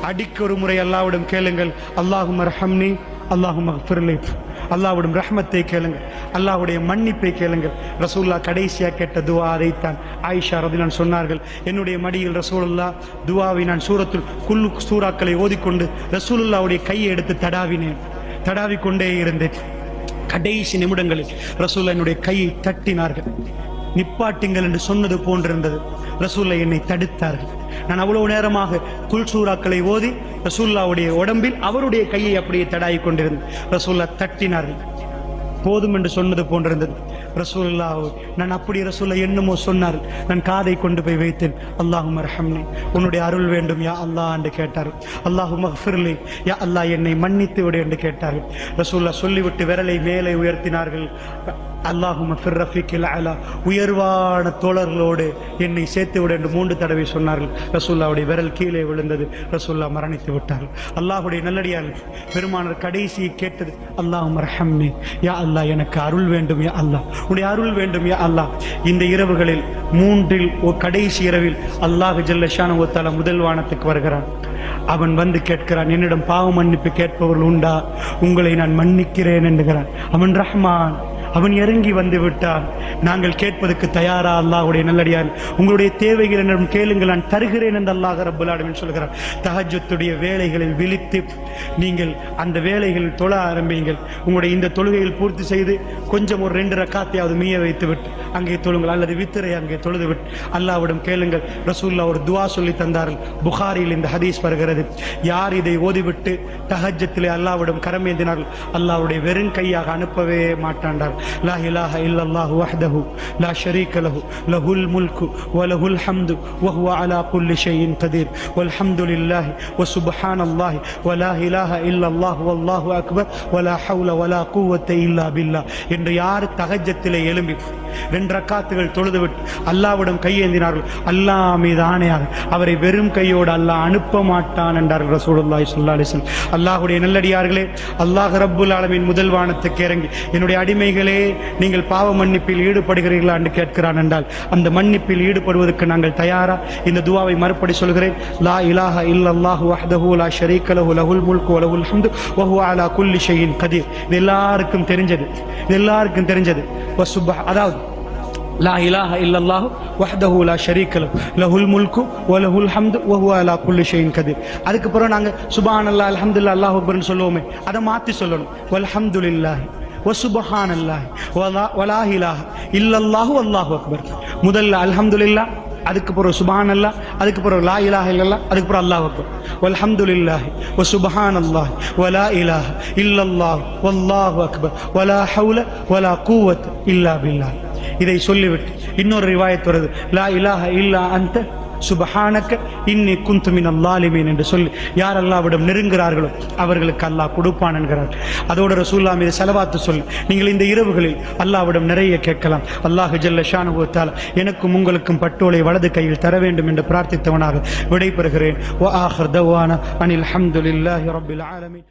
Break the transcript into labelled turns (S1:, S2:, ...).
S1: அடிக்கொரு முறை அல்லாஹ்விடம் கேளுங்கள், அல்லாஹும்ம அர்ஹம்னி அல்லாஹும்ம அக்ஃபிர்லி. அல்லாஹ்விடம் ரஹ்மத்தை கேளுங்கள், அல்லாஹ்வுடைய மன்னிப்பை கேளுங்கள். ரசூலுல்லாஹ் கடைசியாக கேட்ட துவா அதைத்தான் ஆயிஷா ரலியல்லாஹு சொன்னார்கள். என்னுடைய மடியில் ரசூலுல்லாஹ் துவாவை நான் குல்லு சூறாக்களை ஓதிக்கொண்டு ரசூலுல்லாஹ்வுடைய கையை எடுத்து தடாவிக்கொண்டே இருந்தேன். கடைசி நிமிடங்களில் ரசூலுல்லாஹ் என்னுடைய கையை தட்டினார்கள். நிப்பாட்டுங்கள் என்று சொன்னது போன்றிருந்தது. ரசூலுல்லாஹ் என்னை தடுத்தார்கள். நான் அவ்வளவு நேரமாக குல் சூறாக்களை ஓதி ரசூலுல்லாஹ்வுடைய உடம்பில் அவருடைய கையை அப்படியே தடாவி கொண்டிருந்தேன். ரசூலுல்லாஹ் தட்டினார்கள். போதும் என்று சொன்னது போன்றிருந்தது. ரசூலுல்லாஹ் நான் அப்படி ரசூலுல்லாஹ் என்னமோ சொன்னார். நான் காதை கொண்டு போய் வைத்தேன். அல்லாஹும்ம அர்ஹம்னி, உன்னுடைய அருள் வேண்டும் யா அல்லாஹ் என்று கேட்டார்கள். அல்லாஹும்ம அக்ஃபிர்லி, யா அல்லாஹ் என்னை மன்னித்து விடு என்று கேட்டார்கள். ரசூலுல்லாஹ் சொல்லிவிட்டு விரலை மேலே உயர்த்தினார்கள். அல்லாஹும்ம ஃபிர் ரஃபீக்கில் அலா, உயர்வான தோழர்களோடு என்னை சேர்த்து விடு என்று 3 தடவை சொன்னார்கள். ரசூலுல்லாஹ்வுடைய விரல் கீழே விழுந்தது. ரசூலுல்லாஹ் மரணித்து விட்டார்கள். அல்லாஹ்வுடைய நல்லடியார்கள் பெருமானார் கடைசி கேட்டது, அல்லாஹும்ம அர்ஹம்னி, யா அல்லாஹ் எனக்கு அருள் வேண்டும் யா அல்லாஹ், உன்னுடைய அருள் வேண்டும் யா அல்லாஹ். இந்த இரவுகளில் 3இல் கடைசி இரவில் அல்லாஹ் ஜல்ல ஷானஹு வ தஆலா முதல் வானத்துக்கு வருகிறான். அவன் வந்து கேட்கிறான், என்னிடம் பாவ மன்னிப்பு கேட்பவர்கள் உண்டா? உங்களை நான் மன்னிக்கிறேன் என்கிறான். அவன் ரஹ்மான், அவன் இறங்கி வந்து விட்டான். நாங்கள் கேட்பதற்கு தயாரா? அல்லாஹ்வுடைய நல்லடியார், உங்களுடைய தேவைகள் என்னிடம் கேளுங்கள், நான் தருகிறேன் என்று அல்லாஹ் ரப்பல் ஆலமீன் சொல்கிறார். தஹஜ்ஜுடைய வேளைகளில் விழித்து நீங்கள் அந்த வேளைகளில் தொழ ஆரம்பியுங்கள். உங்களுடைய இந்த தொழுகையில் பூர்த்தி செய்து கொஞ்சம் ஒரு 2 ரக்காத்தையாவது மீய வைத்து விட்டு அங்கே தொழுங்கள், அல்லது வித்திரை அங்கே தொழுது விட்டு அல்லாஹ்விடம் கேளுங்கள். ரசூலுல்லாஹ் ஒரு துஆ சொல்லி தந்தார்கள். புகாரியில் இந்த ஹதீஸ் வருகிறது. யார் இதை ஓதிவிட்டு தஹஜ்ஜத்திலே அல்லாஹ்விடம் கரமேந்தினார்கள், அல்லாஹ்வுடைய வெறும் கையாக அனுப்பவே மாட்டாண்டார். லா இலாஹ இல்லல்லாஹு வஹ்தஹு லா ஷரீக லஹு லஹுல் முல்கு வ லஹுல் ஹம்து வ ஹுவ அலா குல்லி ஷைஇன் கதீர் வல்ஹம்துலில்லாஹி வ சுப்ஹானல்லாஹி வ லா இலாஹ இல்லல்லாஹு வல்லாஹு அக்பர் வ லா ஹவ்ல வ லா குவத்த இல்லா பில்லாஹ் என்று யார் தஹஜ்ஜத்திலே எழும்பி 2 ரக்காத்துகள் தொழுதுவிட்டு அல்லாஹ்விடம் கையேந்தினார்கள், அல்லாஹ் மீது ஆணையாக அவரை வெறும் கையோடு அல்லாஹ் அனுப்ப மாட்டான் என்றார்கள் ரசூலுல்லாஹி ஸல்லல்லாஹு அலைஹி வஸல்லம். அல்லாஹ்வுடைய நல்லடியார்களே, அல்லாஹ் ரப்புல் ஆலமீன் முதல் வானத்துக்கு இறங்கி என்னுடைய அடிமைகளே நீங்கள் பாவ மன்னிப்பில் ஈடுபடுகிறீர்களா என்று கேட்கிறான் என்றால் அந்த மன்னிப்பில் ஈடுபடுவதற்கு நாங்கள் தயாரா? இந்த துஆவை மறுபடி சொல்கிறேன். லா இலாஹ இல்லல்லாஹு வஹ்தஹு லா ஷரீக லஹு லஹுல் முல்கு வ லஹுல் ஹம்து வ ஹுவ அலா குல்லி ஷைஇன் கதீர். இது எல்லாருக்கும் தெரிஞ்சது. அதாவது லா இலாஹ இல்லல்லாஹு வஹ்தஹு லா ஷரீக லஹு லஹுல் முல்கு வ லஹுல் ஹம்து வ ஹுவ அலா குல்லி ஷைஇன் கதீர். அதுக்கு அப்புறம் நாங்க சுப்ஹானல்லாஹ் அல்ஹம்துலில்லாஹ் அல்லாஹு அக்பர்னு சொல்லுவோமே, அதை மாற்றி சொல்லணும். வல்ஹம்துலில்லாஹ் வசுபஹானல்லாஹ் வலா இலாஹ இல்லல்லாஹு வல்லாஹு அக்பர். முதல்ல அல்ஹம்துலில்லாஹ், அதுக்கு பிறகு சுப்ஹானல்லாஹ், அதுக்கு பிறகு லா இலாஹ இல்லல்லாஹ், அதுக்கு பிறகு அல்லாஹு அக்பர். வல்ஹம்துலில்லாஹ் வசுபஹானல்லாஹ் வலா இலாஹ இல்லல்லாஹு வல்லாஹு அக்பர் வலா ஹவ்ல வலா குவத்த இல்லா பில்லாஹ். இதை சொல்லிவிட்டு இன்னொரு ரிவாயத் வருது, லா இலாஹ இல்லா அன்த சுபஹானக இன்னி குன்து மினல் ஸாலிமீன் என்று சொல்லி யார் அல்லாஹ்விடம் நெருங்குகிறார்களோ அவர்களுக்கு அல்லாஹ் கொடுப்பான் என்கிறார். அதோடு ரசூலுல்லாஹ் மீது ஸலவாத்து சொல்லி நீங்கள் இந்த இரவுகளில் அல்லாஹ்விடம் நிறைய கேட்கலாம். அல்லாஹ் ஜல்ல ஷானஹு வ தஆலா எனக்கும் உங்களுக்கும் பட்டோலை வலது கையில் தர வேண்டும் என்று பிரார்த்தித்தவனாக விடைபெறுகிறேன். வ ஆகிர் தவானா அனில் ஹம்துலில்லாஹி ரப்பில் ஆலமீன்.